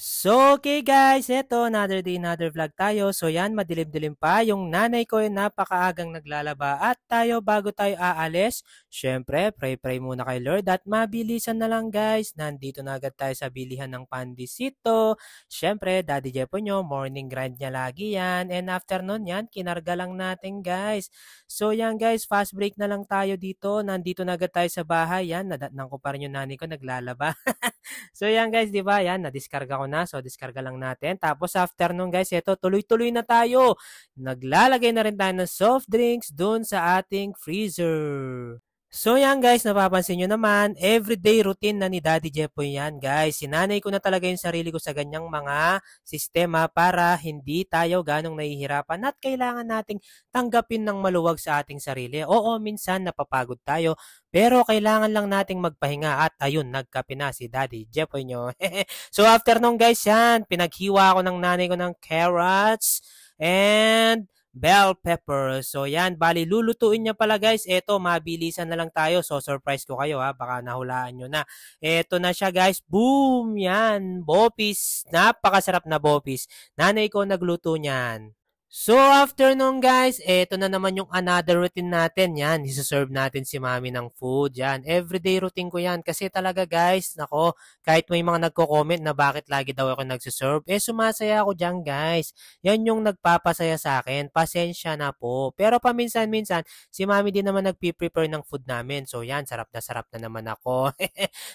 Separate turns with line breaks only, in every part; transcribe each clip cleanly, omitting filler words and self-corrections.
So, okay guys, eto, another day, another vlog tayo. So yan, madilim-dilim pa. Yung nanay ko ay napakaagang naglalaba at tayo bago tayo aalis, syempre, pray muna kay Lord at mabilisan na lang guys. Nandito na agad tayo sa bilihan ng pandisito. Syempre, Daddy Jepo nyo, morning grind niya lagi yan. And afternoon yan, kinarga lang natin guys. So yan guys, fast break na lang tayo dito. Nandito na agad tayo sa bahay. Yan, nadatnang ko pa rin yung nanay ko naglalaba. So yan guys, 'di ba? Yan, na-diskarga ko na. So diskarga lang natin. Tapos afternoon guys, ito tuloy-tuloy na tayo. Naglalagay na rin tayo ng soft drinks doon sa ating freezer. So yan guys, napapansin nyo naman, everyday routine na ni Daddy Jepoy yan guys. Sinanay ko na talaga yung sarili ko sa ganyang mga sistema para hindi tayo ganong nahihirapan at kailangan nating tanggapin ng maluwag sa ating sarili. Oo, minsan napapagod tayo, pero kailangan lang nating magpahinga at ayun, nagkape na si Daddy Jepoy nyo. So after nung guys yan, pinaghiwa ko ng nanay ko ng carrots and bell pepper. So yan, bali lulutuin niya pala guys. Eto, mabilisan na lang tayo. So surprise ko kayo ha, baka nahulaan nyo na. Eto na siya guys. Boom! Yan, bopis. Napakasarap na bopis. Nanay ko nagluto niyan. So, after nun guys, eto na naman yung another routine natin. Yan, isuserve natin si mami ng food. Yan, everyday routine ko yan. Kasi talaga guys, nako, kahit may mga nagko-comment na bakit lagi daw ako nagsuserve, sumasaya ako dyan guys. Yan yung nagpapasaya sa akin. Pasensya na po. Pero paminsan-minsan, si mami din naman nagpi-prepare ng food namin. So yan, sarap na naman ako.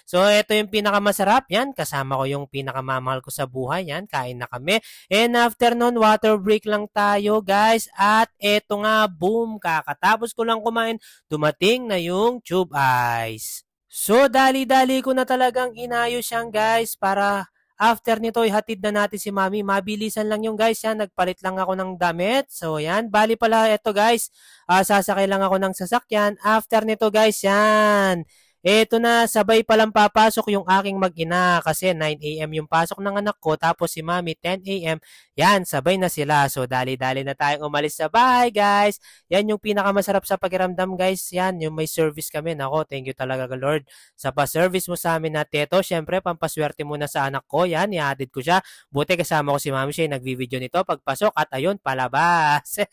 So, eto yung pinakamasarap. Yan, kasama ko yung pinakamamahal ko sa buhay. Yan, kain na kami. And after nun, water break lang tayo guys. At eto nga, boom, kakatapos ko lang kumain, dumating na yung tube ice. So, dali-dali ko na talagang inayos yan guys para after nito, ihatid na natin si mami. Mabilisan lang yung guys yan. Nagpalit lang ako ng damit. So, yan. Bali pala, eto guys. Sasakay lang ako ng sasakyan. After nito guys, yan. Eto na, sabay palang papasok yung aking mag-ina kasi 9 AM yung pasok ng anak ko tapos si mami 10 AM. Yan, sabay na sila. So, dali-dali na tayong umalis sa bahay, guys. Yan yung pinakamasarap sa pakiramdam, guys. Yan, yung may service kami. Nako, thank you talaga, Lord, sa pa-service mo sa amin na teto. Siyempre, pampaswerte muna sa anak ko. Yan, i-added ko siya. Buti kasama ko si mami siya, nagvi-video nito pagpasok at ayun, palabas.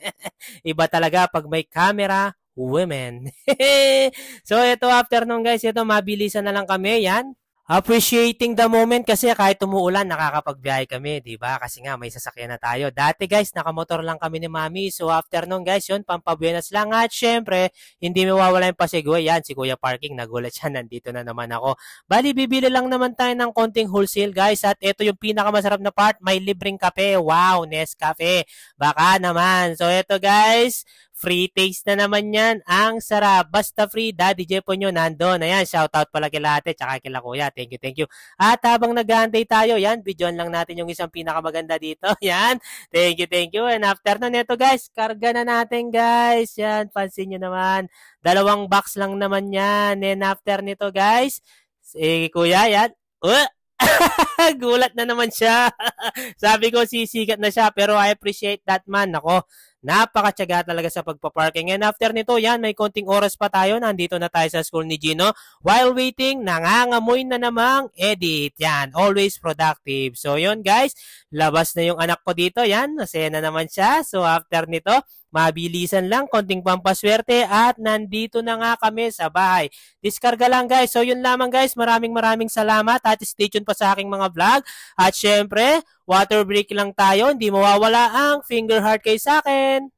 Iba talaga pag may camera, women. So, ito afternoon guys, ito mabilisan na lang kami, yan. Appreciating the moment kasi kahit umuulan, nakakapagbiyahe kami, di ba? Kasi nga may sasakyan na tayo. Dati guys, nakamotor lang kami ni mami. So afternoon guys, yun, pampabuenas lang. At syempre, hindi mawawala yung pasiguay. Yan, si Kuya Parking, nagulat siya, nandito na naman ako. Bali, bibili lang naman tayo ng konting wholesale guys. At ito yung pinakamasarap na part, may libreng kape. Wow, Nescafe. Baka naman. So ito guys, free taste na naman yan. Ang sarap. Basta free. Daddy Jepo nyo nandun. Ayan, shoutout pala kila ate tsaka kila kuya. Thank you, thank you. At habang nag-aantay tayo, yan, videoan lang natin yung isang pinakamaganda dito. Yan. Thank you, thank you. And after na neto guys, karga na natin guys. Yan, pansin nyo naman. 2 box lang naman yan. And after nito guys, kuya, yan. Gulat na naman siya. Sabi ko, sisikat na siya. Pero I appreciate that man. Ako, napakatyaga talaga sa pagpaparking. And after nito, yan, may konting oras pa tayo. Nandito na tayo sa school ni Gino. While waiting, nangangamoy na namang edit. Yan, always productive. So, yun guys, labas na yung anak ko dito. Yan, nasaya na naman siya. So, after nito, mabilisan lang, konting pampaswerte at nandito na nga kami sa bahay. Diskarga lang guys. So yun lamang guys. Maraming salamat at stay tuned pa sa aking mga vlog. At syempre, water break lang tayo. Hindi mawawala ang finger heart kay sa akin.